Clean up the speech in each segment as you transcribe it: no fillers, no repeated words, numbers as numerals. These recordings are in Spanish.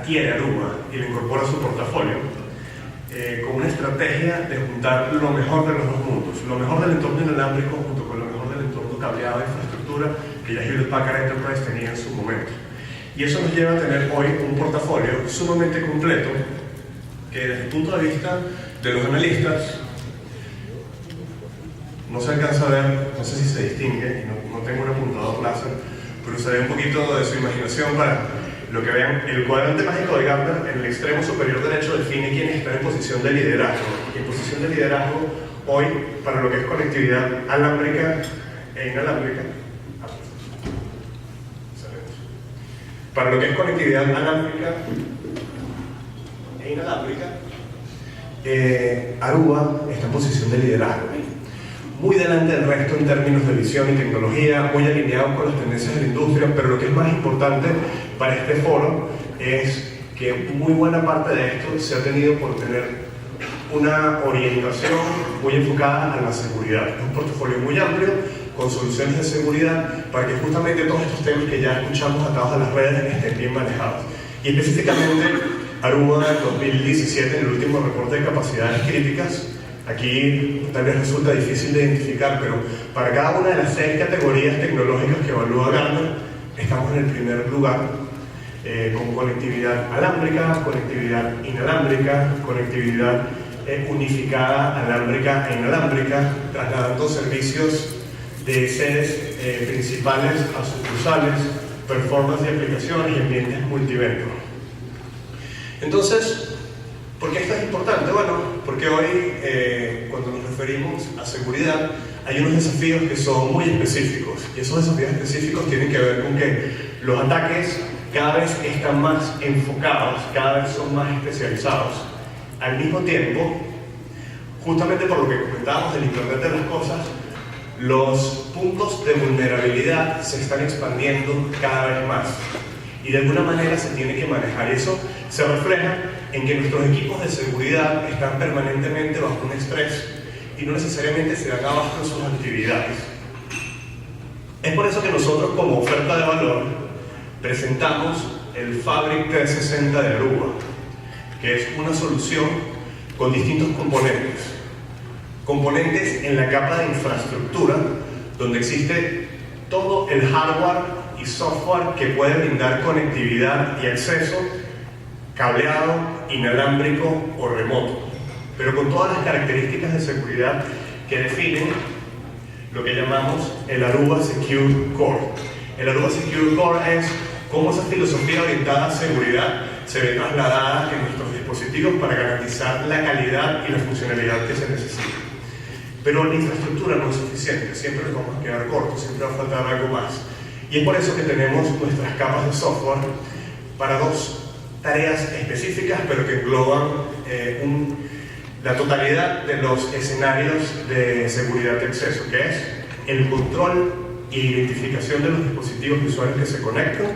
adquiere Aruba y la incorpora a su portafolio con una estrategia de juntar lo mejor de los dos mundos, lo mejor del entorno inalámbrico junto con lo mejor del entorno cableado de infraestructura que ya Hewlett Packard Enterprise tenía en su momento. Y eso nos lleva a tener hoy un portafolio sumamente completo que desde el punto de vista de los analistas no se alcanza a ver, no sé si se distingue, no tengo un apuntador láser, pero usaré un poquito de su imaginación para lo que vean. El cuadrante mágico de Gartner en el extremo superior derecho define quiénes están en posición de liderazgo. Y en posición de liderazgo hoy, para lo que es conectividad alámbrica e inalámbrica, para lo que es conectividad alámbrica e inalámbrica, Aruba está en posición de liderazgo, muy delante del resto en términos de visión y tecnología, muy alineado con las tendencias de la industria, pero lo que es más importante para este foro es que muy buena parte de esto se ha tenido por tener una orientación muy enfocada a la seguridad. Es un portafolio muy amplio, con soluciones de seguridad, para que justamente todos estos temas que ya escuchamos atados a las redes estén bien manejados. Y específicamente, Aruba en 2017, en el último reporte de capacidades críticas, aquí tal vez resulta difícil de identificar, pero para cada una de las 6 categorías tecnológicas que evalúa Gartner, estamos en el primer lugar, con conectividad alámbrica, conectividad inalámbrica, conectividad unificada alámbrica e inalámbrica, trasladando servicios de sedes principales a sucursales, performance de aplicaciones y ambientes multivento. Entonces, ¿por qué esto es importante? Bueno, porque hoy, cuando nos referimos a seguridad, hay unos desafíos que son muy específicos, y esos desafíos específicos tienen que ver con que los ataques cada vez están más enfocados, cada vez son más especializados. Al mismo tiempo, justamente por lo que comentábamos del Internet de las Cosas, los puntos de vulnerabilidad se están expandiendo cada vez más y de alguna manera se tiene que manejar. Eso se refleja en que nuestros equipos de seguridad están permanentemente bajo un estrés y no necesariamente se dan abasto en sus actividades. Es por eso que nosotros, como oferta de valor, presentamos el Fabric 360 de Aruba, que es una solución con distintos componentes. Componentes en la capa de infraestructura, donde existe todo el hardware y software que puede brindar conectividad y acceso, cableado, inalámbrico o remoto, pero con todas las características de seguridad que definen lo que llamamos el Aruba Secure Core. El Aruba Secure Core es cómo esa filosofía orientada a seguridad se ve trasladada en nuestros dispositivos para garantizar la calidad y la funcionalidad que se necesita. Pero la infraestructura no es suficiente, siempre nos vamos a quedar cortos, siempre va a faltar algo más. Y es por eso que tenemos nuestras capas de software para 2 tareas específicas, pero que engloban la totalidad de los escenarios de seguridad de acceso, que es el control e identificación de los dispositivos visuales que se conectan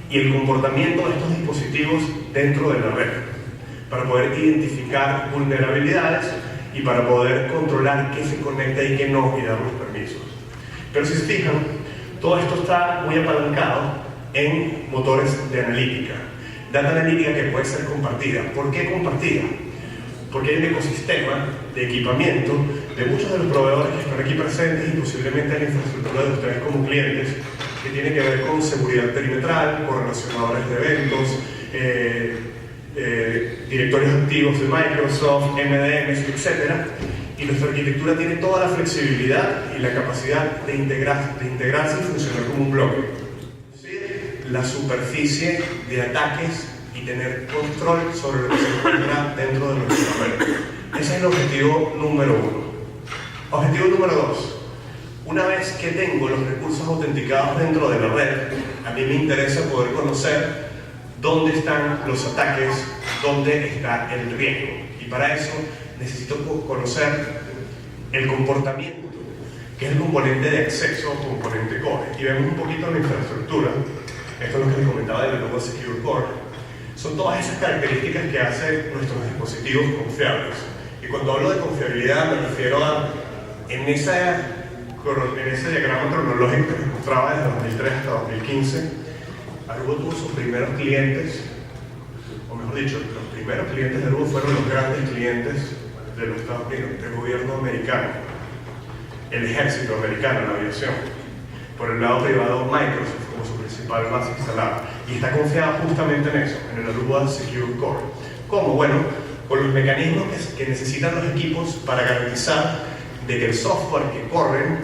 y el comportamiento de estos dispositivos dentro de la red, para poder identificar vulnerabilidades y para poder controlar qué se conecta y qué no, y dar los permisos. Pero si se fijan, todo esto está muy apalancado en motores de analítica. Data analítica que puede ser compartida. ¿Por qué compartida? Porque hay un ecosistema de equipamiento de muchos de los proveedores que están aquí presentes y posiblemente la infraestructura de ustedes como clientes, que tiene que ver con seguridad perimetral, correlacionadores de eventos, directorios activos de Microsoft, MDMs, etc. Y nuestra arquitectura tiene toda la flexibilidad y la capacidad de integrarse y funcionar como un bloque. La superficie de ataques y tener control sobre lo que se encuentra dentro de nuestra red. Ese es el objetivo número 1. Objetivo número 2. Una vez que tengo los recursos autenticados dentro de la red, a mí me interesa poder conocer dónde están los ataques, dónde está el riesgo. Y para eso necesito conocer el comportamiento, que es el componente de acceso o componente core. Y vemos un poquito la infraestructura. Esto es lo que les comentaba del Aruba Secure Core. Son todas esas características que hacen nuestros dispositivos confiables. Y cuando hablo de confiabilidad me refiero a, en ese diagrama cronológico que les mostraba desde 2003 hasta 2015, Aruba tuvo sus primeros clientes o mejor dicho, los primeros clientes de Aruba fueron los grandes clientes de los Estados Unidos, del gobierno americano, el ejército americano, la aviación. Por el lado privado, Microsoft como su principal base instalada. Y está confiada justamente en eso, en el Aruba Secure Core. ¿Cómo? Bueno, con los mecanismos que necesitan los equipos para garantizar de que el software que corren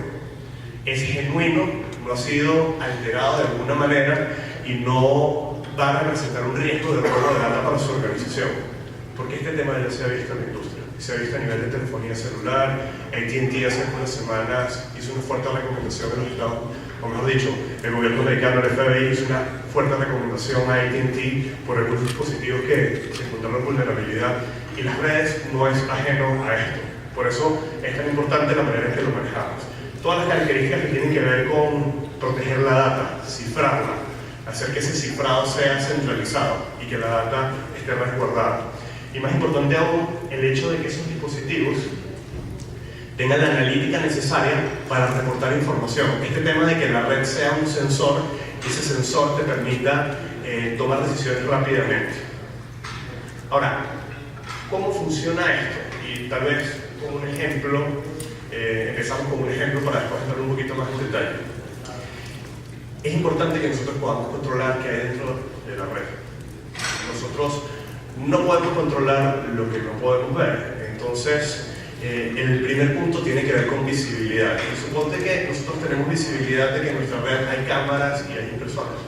es genuino, no ha sido alterado de alguna manera y no va a representar un riesgo de robo de data para su organización. Porque este tema ya se ha visto en la industria, se ha visto a nivel de telefonía celular. AT&T hace unas semanas hizo una fuerte recomendación en los Estados Unidos, o mejor dicho, el gobierno americano, el FBI, hizo una fuerte recomendación a AT&T por algunos dispositivos que se encontraron vulnerabilidad, y las redes no es ajeno a esto. Por eso es tan importante la manera en que lo manejamos. Todas las características que tienen que ver con proteger la data, cifrarla, hacer que ese cifrado sea centralizado y que la data esté resguardada. Y más importante aún, el hecho de que esos dispositivos tengan la analítica necesaria para reportar información. Este tema de que la red sea un sensor y ese sensor te permita tomar decisiones rápidamente. Ahora, ¿cómo funciona esto? Y tal vez con un ejemplo, empezamos con un ejemplo para después entrar un poquito más en detalle. Es importante que nosotros podamos controlar qué hay dentro de la red. Nosotros no podemos controlar lo que no podemos ver. Entonces, el primer punto tiene que ver con visibilidad. Y suponte que nosotros tenemos visibilidad de que en nuestra red hay cámaras y hay impresoras.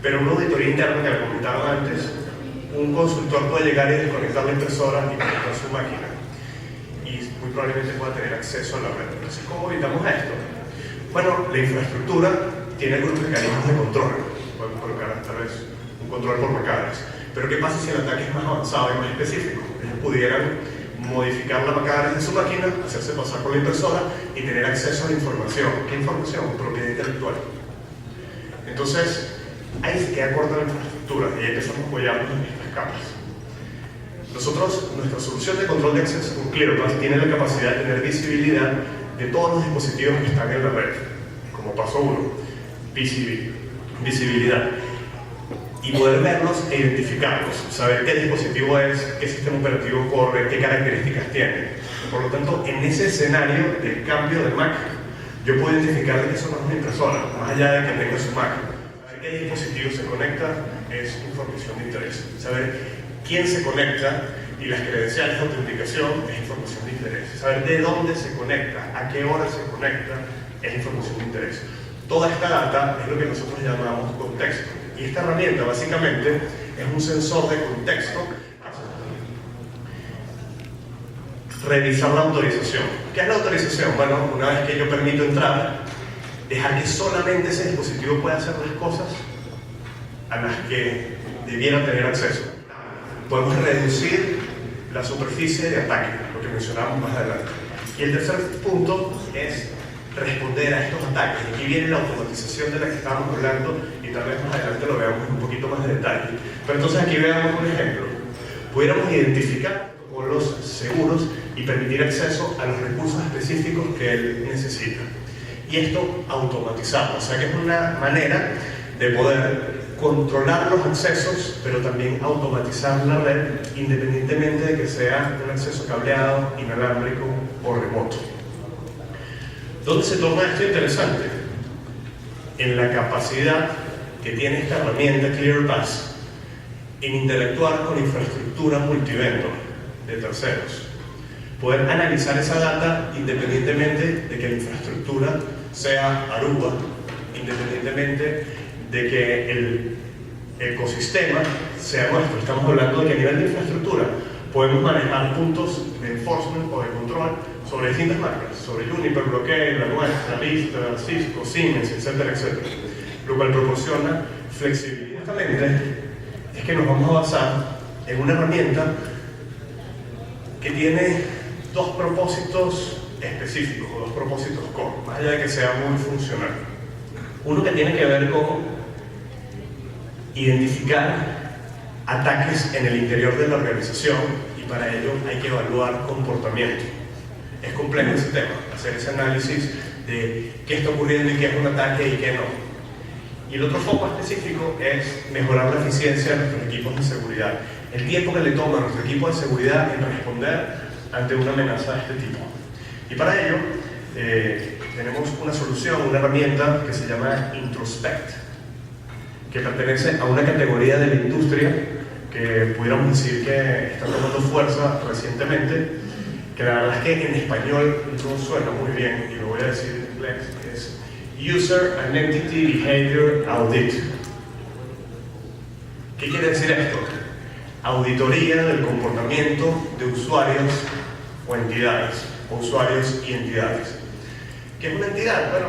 Pero una auditoría interna que le comentaba antes, un consultor puede llegar y desconectar la impresora y conectar su máquina. Y muy probablemente pueda tener acceso a la red. Entonces, ¿cómo evitamos esto? Bueno, la infraestructura tiene algunos mecanismos de control. Podemos colocar tal vez un control por MAC-address. Pero ¿qué pasa si el ataque es más avanzado y más específico? Ellos pudieran modificar la MAC-address de su máquina, hacerse pasar por la impresora y tener acceso a la información. ¿Qué información? Propiedad intelectual. Entonces, ahí se queda corta la infraestructura y ahí empezamos a apoyarnos en estas capas. Nosotros, nuestra solución de control de acceso con ClearPass tiene la capacidad de tener visibilidad de todos los dispositivos que están en la red. Como paso 1, visibilidad. Y poder verlos e identificarlos, saber qué dispositivo es, qué sistema operativo corre, qué características tiene. Por lo tanto, en ese escenario del cambio de Mac, yo puedo identificar que eso no es una impresora, más allá de que tenga su Mac. Saber qué dispositivo se conecta es información de interés. Saber quién se conecta y las credenciales de autenticación es información de interés. Saber de dónde se conecta, a qué hora se conecta, es información de interés. Toda esta data es lo que nosotros llamamos contexto. Y esta herramienta básicamente es un sensor de contexto. Revisar la autorización. ¿Qué es la autorización? Bueno, una vez que yo permito entrar, dejar que solamente ese dispositivo pueda hacer las cosas a las que debiera tener acceso. Podemos reducir la superficie de ataque, lo que mencionamos más adelante. Y el tercer punto es responder a estos ataques. Aquí viene la automatización de la que estábamos hablando y tal vez más adelante lo veamos en un poquito más de detalle. Pero entonces aquí veamos un ejemplo. Pudiéramos identificar protocolos seguros y permitir acceso a los recursos específicos que él necesita. Y esto automatizado, o sea que es una manera de poder controlar los accesos, pero también automatizar la red independientemente de que sea un acceso cableado, inalámbrico o remoto. ¿Dónde se torna esto interesante? En la capacidad que tiene esta herramienta ClearPass en interactuar con infraestructura multivendor de terceros. Poder analizar esa data independientemente de que la infraestructura sea Aruba, independientemente de que el ecosistema sea nuestro. Estamos hablando de que a nivel de infraestructura podemos manejar puntos de enforcement o de control sobre distintas marcas, sobre Juniper, Brocade, la nuestra, Lista, Cisco, Siemens, etcétera, etcétera. Lo cual proporciona flexibilidad. Justamente es que nos vamos a basar en una herramienta que tiene dos propósitos específicos, o dos propósitos core, más allá de que sea muy funcional. Uno que tiene que ver con identificar ataques en el interior de la organización y para ello hay que evaluar comportamiento. Es complejo ese tema, hacer ese análisis de qué está ocurriendo y qué es un ataque y qué no. Y el otro foco específico es mejorar la eficiencia de nuestros equipos de seguridad. El tiempo que le toma a nuestro equipo de seguridad en responder ante una amenaza de este tipo. Y para ello, tenemos una solución, una herramienta que se llama Introspect, que pertenece a una categoría de la industria que pudiéramos decir que está tomando fuerza recientemente, que la verdad es que en español no suena muy bien, y lo voy a decir en inglés, es User and Entity Behavior Audit. ¿Qué quiere decir esto? Auditoría del comportamiento de usuarios o entidades, o usuarios y entidades. ¿Qué es una entidad? Bueno,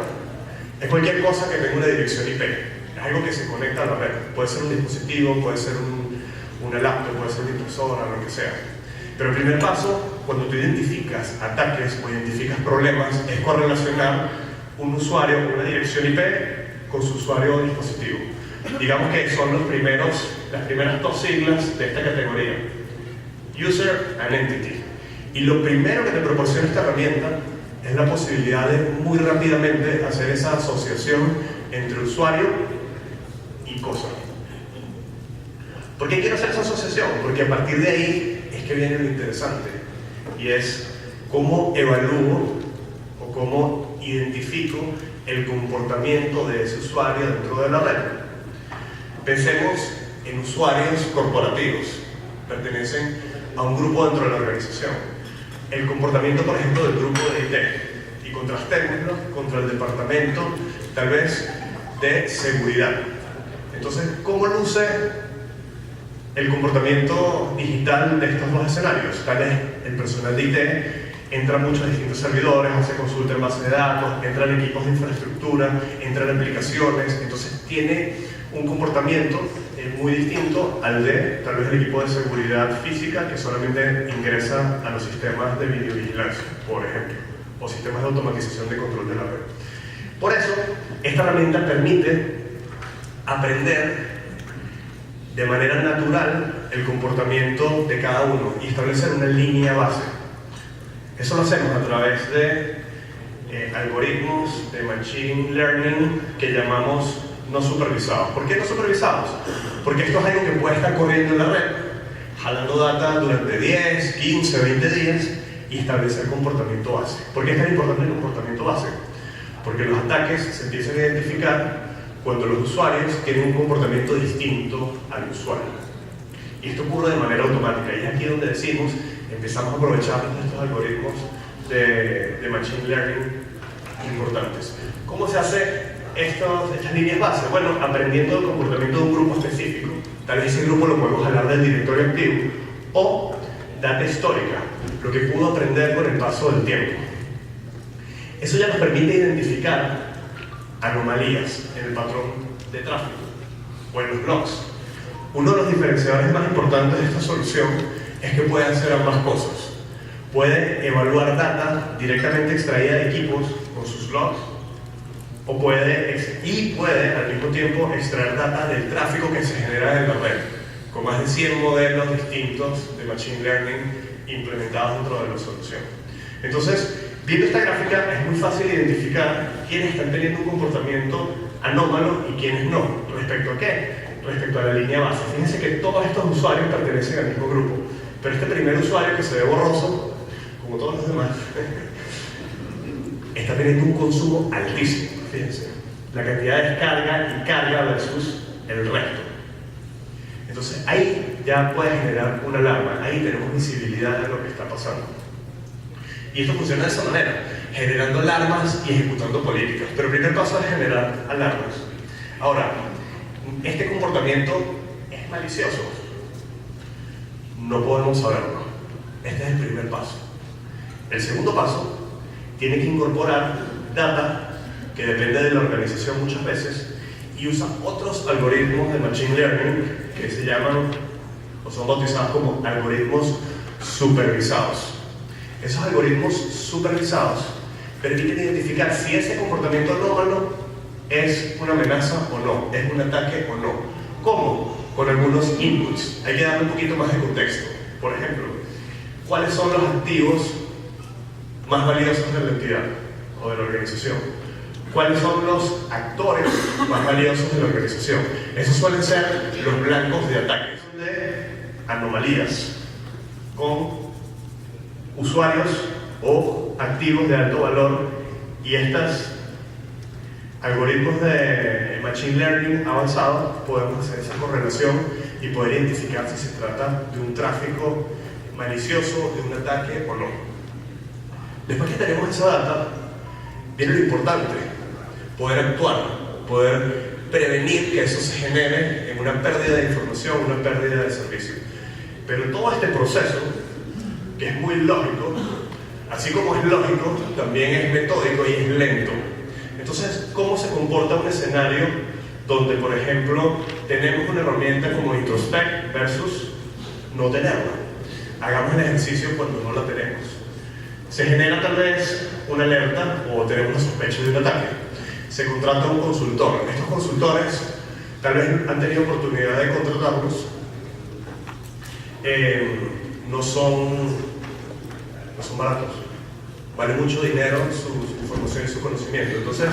es cualquier cosa que tenga una dirección IP. Es algo que se conecta a la red. Puede ser un dispositivo, puede ser una laptop, puede ser una impresora, lo que sea. Pero el primer paso, cuando tú identificas ataques o identificas problemas, es correlacionar un usuario con una dirección IP con su usuario o dispositivo. Digamos que son las primeras dos siglas de esta categoría. User and Entity. Y lo primero que te proporciona esta herramienta es la posibilidad de muy rápidamente hacer esa asociación entre usuario y cosa. ¿Por qué quiero hacer esa asociación? Porque a partir de ahí es que viene lo interesante, y es cómo evalúo o cómo identifico el comportamiento de ese usuario dentro de la red. Pensemos en usuarios corporativos, pertenecen a un grupo dentro de la organización. El comportamiento, por ejemplo, del grupo de IT, y contrastémoslo contra el departamento, tal vez, de seguridad. Entonces, ¿cómo luce el comportamiento digital de estos dos escenarios? Tal vez el personal de IT entra mucho a distintos servidores, hace consulta en base de datos, entra en equipos de infraestructura, entra en aplicaciones, entonces tiene un comportamiento muy distinto al de tal vez el equipo de seguridad física que solamente ingresa a los sistemas de videovigilancia, por ejemplo, o sistemas de automatización de control de la red. Por eso, esta herramienta permite aprender de manera natural el comportamiento de cada uno y establecer una línea base. Eso lo hacemos a través de algoritmos de Machine Learning que llamamos no supervisados. ¿Por qué no supervisados? Porque esto es algo que puede estar corriendo en la red, jalando data durante 10, 15, 20 días y establecer comportamiento base. ¿Por qué es tan importante el comportamiento base? Porque los ataques se empiezan a identificar cuando los usuarios tienen un comportamiento distinto al usuario. Y esto ocurre de manera automática, y es aquí donde decimos, empezamos a aprovechar estos algoritmos de Machine Learning importantes. ¿Cómo se hace estas líneas base? Bueno, aprendiendo el comportamiento de un grupo específico. Tal vez ese grupo lo podemos jalar del directorio activo, o data histórica, lo que pudo aprender con el paso del tiempo. Eso ya nos permite identificar anomalías en el patrón de tráfico o en los logs. Uno de los diferenciadores más importantes de esta solución es que puede hacer ambas cosas. Puede evaluar data directamente extraída de equipos con sus logs, o puede al mismo tiempo extraer data del tráfico que se genera en la red, con más de 100 modelos distintos de Machine Learning implementados dentro de la solución. Entonces, viendo esta gráfica es muy fácil identificar quiénes están teniendo un comportamiento anómalo y quiénes no. ¿Respecto a qué? Respecto a la línea base. Fíjense que todos estos usuarios pertenecen al mismo grupo, pero este primer usuario que se ve borroso, como todos los demás, está teniendo un consumo altísimo. Fíjense, la cantidad de descarga y carga versus el resto. Entonces ahí ya puede generar una alarma, ahí tenemos visibilidad de lo que está pasando. Y esto funciona de esa manera, generando alarmas y ejecutando políticas. Pero el primer paso es generar alarmas. Ahora, ¿este comportamiento es malicioso? No podemos saberlo. Este es el primer paso. El segundo paso tiene que incorporar data que depende de la organización muchas veces y usa otros algoritmos de Machine Learning que se llaman o son bautizados como algoritmos supervisados. Esos algoritmos supervisados permiten identificar si ese comportamiento anómalo es una amenaza o no, es un ataque o no. ¿Cómo? Con algunos inputs. Hay que darle un poquito más de contexto. Por ejemplo, ¿cuáles son los activos más valiosos de la entidad o de la organización? ¿Cuáles son los actores más valiosos de la organización? Esos suelen ser los blancos de ataques, de anomalías con usuarios o activos de alto valor, y estos algoritmos de Machine Learning avanzados podemos hacer esa correlación y poder identificar si se trata de un tráfico malicioso, de un ataque o no. Después que tenemos esa data, viene lo importante: poder actuar, poder prevenir que eso se genere en una pérdida de información, una pérdida de servicio. Pero todo este proceso, que es muy lógico, así como es lógico, también es metódico y es lento. Entonces, ¿cómo se comporta un escenario donde, por ejemplo, tenemos una herramienta como Introspect versus no tenerla? Hagamos el ejercicio cuando no la tenemos. Se genera tal vez una alerta o tenemos una sospecha de un ataque. Se contrata un consultor. Estos consultores tal vez han tenido oportunidad de contratarlos. No son baratos. Vale mucho dinero su información y su conocimiento. Entonces,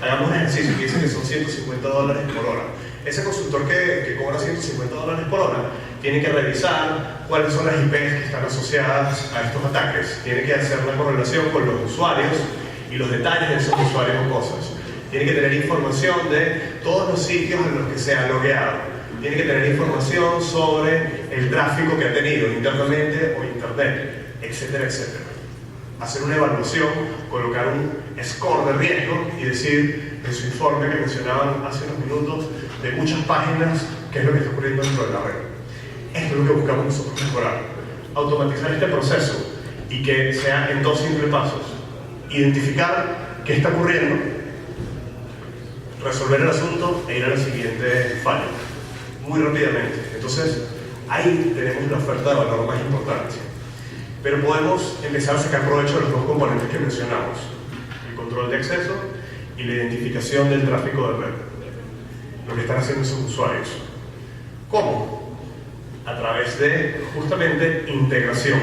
hagamos un ejercicio que dice que son $150 por hora. Ese consultor que cobra $150 por hora tiene que revisar cuáles son las IPs que están asociadas a estos ataques. Tiene que hacer la correlación con los usuarios y los detalles de esos usuarios o cosas. Tiene que tener información de todos los sitios en los que se ha logueado. Tiene que tener información sobre el tráfico que ha tenido internamente o internet, etcétera, etcétera. Hacer una evaluación, colocar un score de riesgo y decir en su informe que mencionaban hace unos minutos de muchas páginas qué es lo que está ocurriendo dentro de la red. Esto es lo que buscamos nosotros mejorar. Automatizar este proceso y que sea en 2 simples pasos. Identificar qué está ocurriendo, resolver el asunto e ir a la siguiente falla. Muy rápidamente. Entonces, ahí tenemos la oferta de valor más importante. Pero podemos empezar a sacar provecho de los 2 componentes que mencionamos: el control de acceso y la identificación del tráfico de red. Lo que están haciendo esos usuarios. ¿Cómo? A través de, justamente, integración.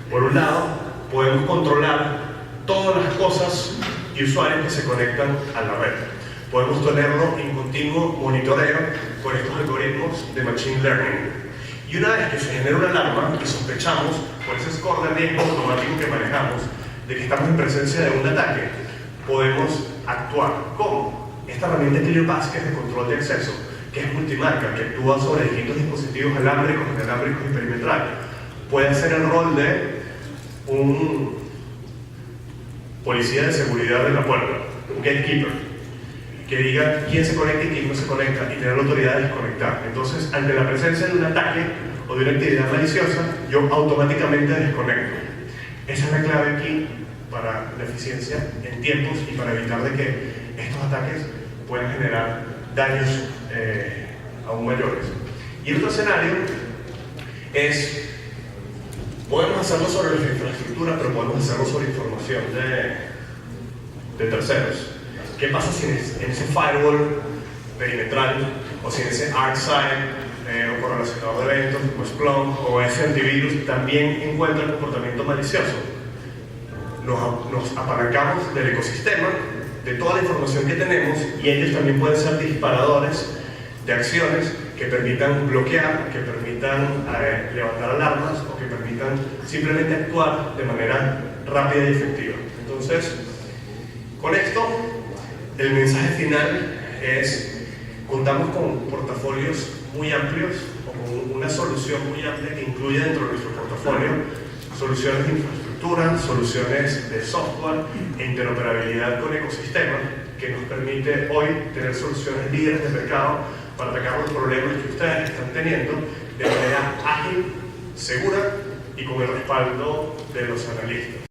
Por un lado, podemos controlar todas las cosas y usuarios que se conectan a la red. Podemos tenerlo en continuo monitoreo con estos algoritmos de Machine Learning. Y una vez que se genera una alarma y sospechamos, por ese score de riesgo automático que manejamos, de que estamos en presencia de un ataque, podemos actuar. ¿Cómo? Esta herramienta ClearPass, que es de control de acceso, que es multimarca, que actúa sobre distintos dispositivos alámbricos, inalámbricos y perimetrales, puede hacer el rol de un policía de seguridad de la puerta, un gatekeeper, que diga quién se conecta y quién no se conecta y tener la autoridad de desconectar. Entonces, ante la presencia de un ataque o de una actividad maliciosa, yo automáticamente desconecto. Esa es la clave aquí para la eficiencia en tiempos y para evitar de que estos ataques puedan generar daños aún mayores. Y el otro escenario es, podemos hacerlo sobre la infraestructura, pero podemos hacerlo sobre información de terceros. ¿Qué pasa si en ese firewall perimetral o si en ese ArcSight o correlacionador de eventos como Splunk o ese antivirus también encuentra el comportamiento malicioso? Nos apalancamos del ecosistema, de toda la información que tenemos, y ellos también pueden ser disparadores de acciones que permitan bloquear, que permitan levantar alarmas o que permitan simplemente actuar de manera rápida y efectiva. Entonces, con esto, el mensaje final es: contamos con portafolios muy amplios o con una solución muy amplia que incluye dentro de nuestro portafolio soluciones de infraestructura, soluciones de software e interoperabilidad con ecosistemas, que nos permite hoy tener soluciones líderes de mercado para atacar los problemas que ustedes están teniendo de manera ágil, segura y con el respaldo de los analistas.